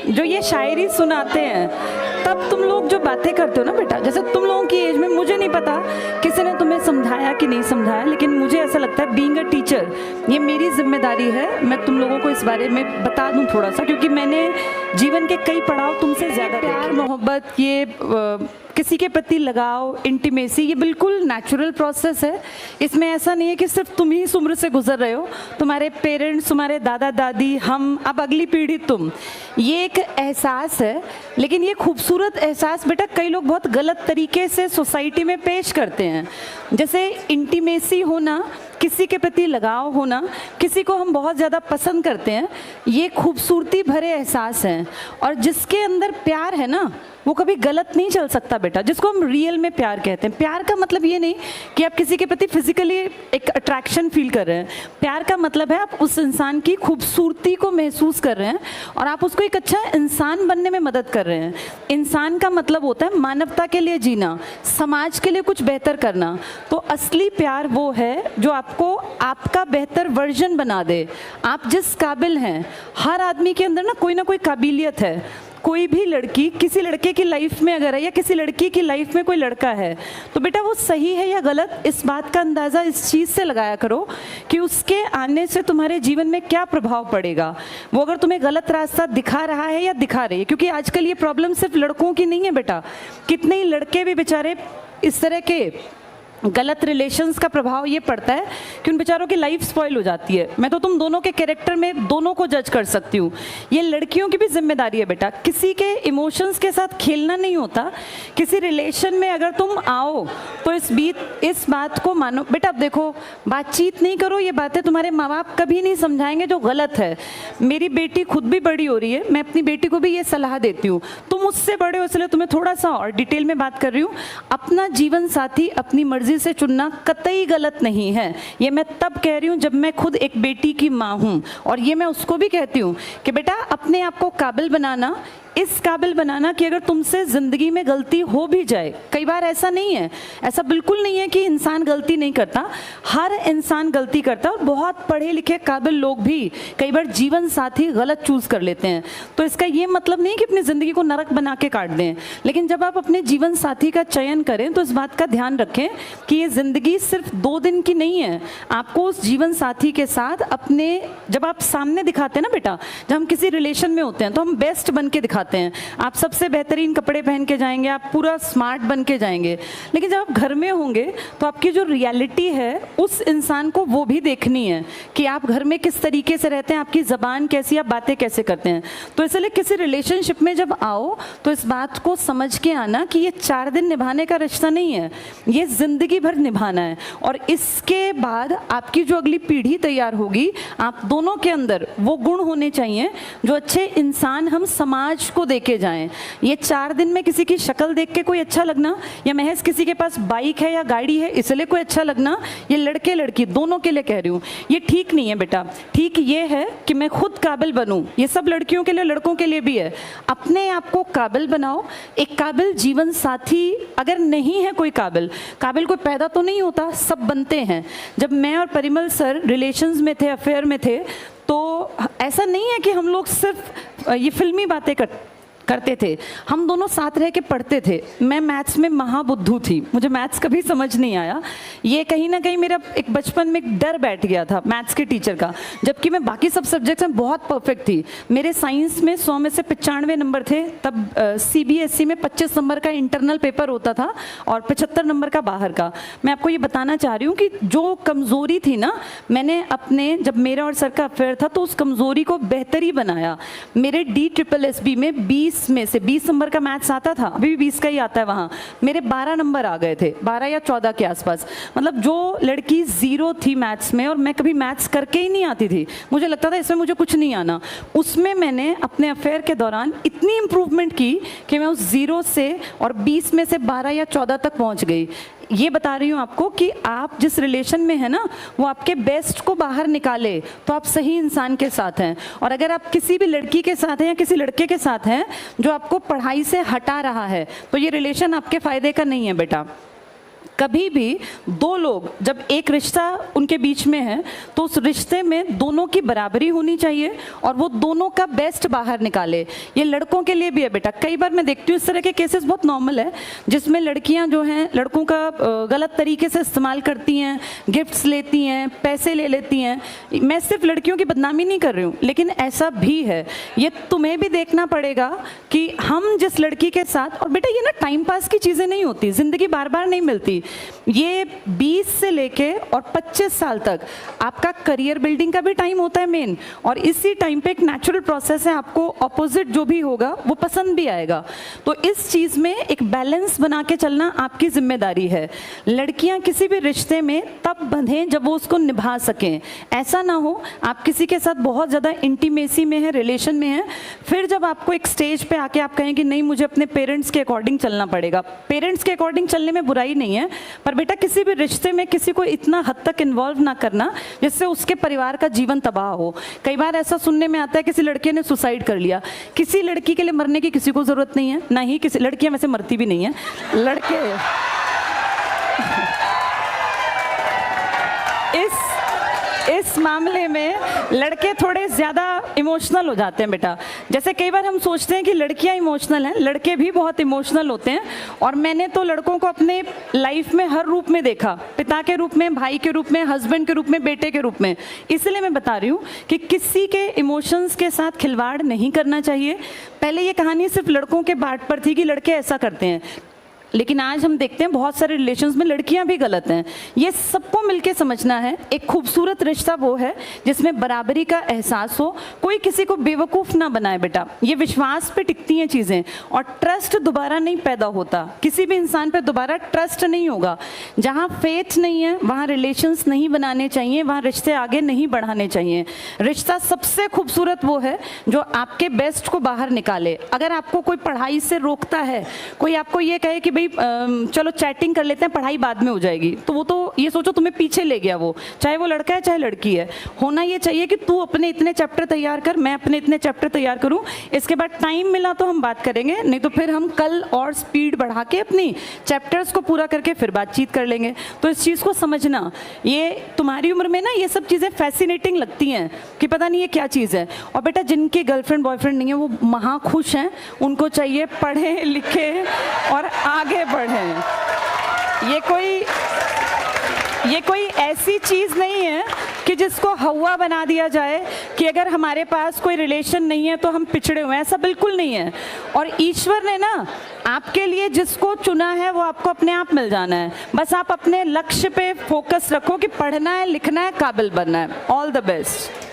जो ये शायरी सुनाते हैं, तब तुम लोग जो बातें करते हो ना बेटा, जैसे तुम लोगों की एज में, मुझे नहीं पता किसी ने तुम्हें समझाया कि नहीं समझाया, लेकिन मुझे ऐसा लगता है बीइंग अ टीचर ये मेरी जिम्मेदारी है, मैं तुम लोगों को इस बारे में बता दूं थोड़ा सा, क्योंकि मैंने जीवन के कई पड़ाव तुमसे ज़्यादा, प्यार मोहब्बत, ये किसी के प्रति लगाव, इंटीमेसी, ये बिल्कुल नेचुरल प्रोसेस है। इसमें ऐसा नहीं है कि सिर्फ तुम ही इस उम्र से गुजर रहे हो, तुम्हारे पेरेंट्स, तुम्हारे दादा दादी, हम, अब अगली पीढ़ी तुम, ये एक एहसास है। लेकिन ये खूबसूरत एहसास बेटा कई लोग बहुत गलत तरीके से सोसाइटी में पेश करते हैं। जैसे इंटीमेसी होना, किसी के प्रति लगाव होना, किसी को हम बहुत ज़्यादा पसंद करते हैं, ये खूबसूरती भरे एहसास हैं। और जिसके अंदर प्यार है ना, वो कभी गलत नहीं चल सकता बेटा, जिसको हम रियल में प्यार कहते हैं। प्यार का मतलब ये नहीं कि आप किसी के प्रति फिजिकली एक अट्रैक्शन फील कर रहे हैं। प्यार का मतलब है आप उस इंसान की खूबसूरती को महसूस कर रहे हैं और आप उसको एक अच्छा इंसान बनने में मदद कर रहे हैं। इंसान का मतलब होता है मानवता के लिए जीना, समाज के लिए कुछ बेहतर करना। तो असली प्यार वो है जो आपको आपका बेहतर वर्जन बना दे। आप जिस काबिल हैं, हर आदमी के अंदर ना कोई काबिलियत है। कोई भी लड़की किसी लड़के की लाइफ में अगर है, या किसी लड़की की लाइफ में कोई लड़का है, तो बेटा वो सही है या गलत, इस बात का अंदाज़ा इस चीज़ से लगाया करो कि उसके आने से तुम्हारे जीवन में क्या प्रभाव पड़ेगा। वो अगर तुम्हें गलत रास्ता दिखा रहा है या दिखा रही है, क्योंकि आजकल ये प्रॉब्लम सिर्फ लड़कों की नहीं है बेटा, कितने ही लड़के भी बेचारे इस तरह के गलत रिलेशंस का प्रभाव ये पड़ता है कि उन बेचारों की लाइफ स्पॉइल हो जाती है। मैं तो तुम दोनों के कैरेक्टर में दोनों को जज कर सकती हूँ। ये लड़कियों की भी जिम्मेदारी है बेटा, किसी के इमोशंस के साथ खेलना नहीं होता। किसी रिलेशन में अगर तुम आओ तो इस बात को मानो बेटा। अब देखो, बातचीत नहीं करो, ये बातें तुम्हारे माँ बाप कभी नहीं समझाएंगे जो गलत है। मेरी बेटी खुद भी बड़ी हो रही है, मैं अपनी बेटी को भी ये सलाह देती हूँ। तुम उससे बड़े हो इसलिए तुम्हें थोड़ा सा और डिटेल में बात कर रही हूँ। अपना जीवन साथी अपनी मर्जी से चुनना कतई गलत नहीं है। ये मैं तब कह रही हूँ जब मैं खुद एक बेटी की माँ हूँ, और ये मैं उसको भी कहती हूँ कि बेटा अपने आप को काबिल बनाना, इस काबिल बनाना कि अगर तुमसे ज़िंदगी में गलती हो भी जाए, कई बार ऐसा नहीं है, ऐसा बिल्कुल नहीं है कि इंसान गलती नहीं करता, हर इंसान गलती करता है। और बहुत पढ़े लिखे काबिल लोग भी कई बार जीवन साथी गलत चूज़ कर लेते हैं। तो इसका ये मतलब नहीं कि अपनी ज़िंदगी को नरक बना के काट दें, लेकिन जब आप अपने जीवन साथी का चयन करें तो इस बात का ध्यान रखें कि ये ज़िंदगी सिर्फ 2 दिन की नहीं है। आपको उस जीवन साथी के साथ अपने, जब आप सामने दिखाते हैं ना बेटा, जब हम किसी रिलेशन में होते हैं तो हम बेस्ट बन के दिखाते हैं। आप सबसे बेहतरीन कपड़े पहन के जाएंगे, आप पूरा स्मार्ट बन के जाएंगे, लेकिन जब आप घर में होंगे तो आपकी जो रियलिटी है उस इंसान को वो भी देखनी है कि आप घर में किस तरीके से रहते हैं, आपकी ज़बान कैसी, आप बातें कैसे करते हैं। तो इसलिए किसी रिलेशनशिप में जब आओ तो इस बात को समझ के आना कि ये 4 दिन निभाने का रिश्ता नहीं है, ये ज़िंदगी भर निभाना है। और इसके बाद आपकी जो अगली पीढ़ी तैयार होगी, आप दोनों के अंदर वो गुण होने चाहिए जो अच्छे इंसान हम समाज को देके जाएं। ये 4 दिन में किसी की शक्ल देख के कोई अच्छा लगना, या महज किसी के पास बाइक है या गाड़ी है इसलिए कोई अच्छा लगना, ये लड़के लड़की दोनों के लिए कह रही हूँ, ये ठीक नहीं है बेटा। ठीक ये है कि मैं खुद काबिल बनूं, ये सब लड़कियों के लिए लड़कों के लिए भी है। अपने आप को काबिल बनाओ। एक काबिल जीवन साथी अगर नहीं है, कोई काबिल कोई पैदा तो नहीं होता, सब बनते हैं। जब मैं और परिमल सर रिलेशंस में थे, अफेयर में थे, तो ऐसा नहीं है कि हम लोग सिर्फ ये फिल्मी बातें करते थे, हम दोनों साथ रह के पढ़ते थे। मैं मैथ्स में महाबुद्धू थी, मुझे मैथ्स कभी समझ नहीं आया। ये कहीं ना कहीं मेरा एक बचपन में एक डर बैठ गया था मैथ्स के टीचर का, जबकि मैं बाकी सब सब्जेक्ट्स में बहुत परफेक्ट थी। मेरे साइंस में 100 में से 95 नंबर थे। तब CBSE में 25 नंबर का इंटरनल पेपर होता था और 75 नंबर का बाहर का। मैं आपको ये बताना चाह रही हूँ कि जो कमज़ोरी थी ना, मैंने अपने, जब मेरा और सर का अफेयर था तो उस कमज़ोरी को बेहतरी बनाया। मेरे DSSB में 20 में से 20 नंबर का मैथ्स आता था, अभी भी 20 का ही आता है वहाँ, मेरे 12 नंबर आ गए थे, 12 या 14 के आसपास। मतलब जो लड़की 0 थी मैथ्स में, और मैं कभी मैथ्स करके ही नहीं आती थी, मुझे लगता था इसमें मुझे कुछ नहीं आना, उसमें मैंने अपने अफेयर के दौरान इतनी इम्प्रूवमेंट की कि मैं उस 0 से और 20 में से 12 या 14 तक पहुँच गई। ये बता रही हूँ आपको कि आप जिस रिलेशन में है ना, वो आपके बेस्ट को बाहर निकाले तो आप सही इंसान के साथ हैं। और अगर आप किसी भी लड़की के साथ हैं या किसी लड़के के साथ हैं जो आपको पढ़ाई से हटा रहा है, तो ये रिलेशन आपके फ़ायदे का नहीं है बेटा। कभी भी दो लोग जब एक रिश्ता उनके बीच में है तो उस रिश्ते में दोनों की बराबरी होनी चाहिए और वो दोनों का बेस्ट बाहर निकाले। ये लड़कों के लिए भी है बेटा। कई बार मैं देखती हूँ इस तरह के केसेस बहुत नॉर्मल है जिसमें लड़कियां जो हैं लड़कों का गलत तरीके से इस्तेमाल करती हैं, गिफ्ट्स लेती हैं, पैसे ले लेती हैं। मैं सिर्फ लड़कियों की बदनामी नहीं कर रही हूँ, लेकिन ऐसा भी है। ये तुम्हें भी देखना पड़ेगा कि हम जिस लड़की के साथ, और बेटा ये ना टाइम पास की चीज़ें नहीं होती, ज़िंदगी बार बार नहीं मिलती। ये 20 से लेके और 25 साल तक आपका करियर बिल्डिंग का भी टाइम होता है मेन, और इसी टाइम पे एक नेचुरल प्रोसेस है, आपको ऑपोजिट जो भी होगा वो पसंद भी आएगा। तो इस चीज़ में एक बैलेंस बना के चलना आपकी जिम्मेदारी है। लड़कियां किसी भी रिश्ते में तब बंधें जब वो उसको निभा सकें। ऐसा ना हो आप किसी के साथ बहुत ज़्यादा इंटीमेसी में है, रिलेशन में है, फिर जब आपको एक स्टेज पे आके आप कहें कि नहीं मुझे अपने पेरेंट्स के अकॉर्डिंग चलना पड़ेगा। पेरेंट्स के अकॉर्डिंग चलने में बुराई नहीं है, पर बेटा किसी भी रिश्ते में किसी को इतना हद तक इन्वॉल्व ना करना जिससे उसके परिवार का जीवन तबाह हो। कई बार ऐसा सुनने में आता है किसी लड़के ने सुसाइड कर लिया। किसी लड़की के लिए मरने की किसी को ज़रूरत नहीं है, ना ही किसी, लड़कियां वैसे मरती भी नहीं है, लड़के इस मामले में लड़के थोड़े ज़्यादा इमोशनल हो जाते हैं बेटा। जैसे कई बार हम सोचते हैं कि लड़कियां इमोशनल हैं, लड़के भी बहुत इमोशनल होते हैं। और मैंने तो लड़कों को अपने लाइफ में हर रूप में देखा, पिता के रूप में, भाई के रूप में, हस्बैंड के रूप में, बेटे के रूप में। इसलिए मैं बता रही हूँ कि किसी के इमोशंस के साथ खिलवाड़ नहीं करना चाहिए। पहले ये कहानी सिर्फ लड़कों के बाट पर थी कि लड़के ऐसा करते हैं, लेकिन आज हम देखते हैं बहुत सारे रिलेशंस में लड़कियां भी गलत हैं। ये सबको मिलके समझना है। एक खूबसूरत रिश्ता वो है जिसमें बराबरी का एहसास हो, कोई किसी को बेवकूफ़ ना बनाए बेटा। ये विश्वास पे टिकती हैं चीज़ें, और ट्रस्ट दोबारा नहीं पैदा होता। किसी भी इंसान पे दोबारा ट्रस्ट नहीं होगा। जहाँ फेथ नहीं है वहाँ रिलेशंस नहीं बनाने चाहिए, वहाँ रिश्ते आगे नहीं बढ़ाने चाहिए। रिश्ता सबसे खूबसूरत वो है जो आपके बेस्ट को बाहर निकाले। अगर आपको कोई पढ़ाई से रोकता है, कोई आपको ये कहे कि चलो चैटिंग कर लेते हैं, पढ़ाई बाद में हो जाएगी, तो वो तो ये सोचो तुम्हें पीछे ले गया वो, चाहे वो लड़का है चाहे लड़की है। होना ये चाहिए कि तू अपने इतने चैप्टर तैयार कर, मैं अपने इतने चैप्टर तैयार करूं, इसके बाद टाइम मिला तो हम बात करेंगे, नहीं तो फिर हम कल और स्पीड बढ़ा के अपनी चैप्टर्स को पूरा करके फिर बातचीत कर लेंगे। तो इस चीज़ को समझना, ये तुम्हारी उम्र में ना ये सब चीज़ें फैसिनेटिंग लगती हैं कि पता नहीं ये क्या चीज़ है। और बेटा जिनके गर्लफ्रेंड बॉयफ्रेंड नहीं है वो महा खुश हैं, उनको चाहिए पढ़े लिखे और आगे बढ़ें। ये कोई ऐसी चीज़ नहीं है कि जिसको हवा बना दिया जाए कि अगर हमारे पास कोई रिलेशन नहीं है तो हम पिछड़े हुए हैं, ऐसा बिल्कुल नहीं है। और ईश्वर ने ना आपके लिए जिसको चुना है वो आपको अपने आप मिल जाना है। बस आप अपने लक्ष्य पे फोकस रखो कि पढ़ना है, लिखना है, काबिल बनना है। All the best.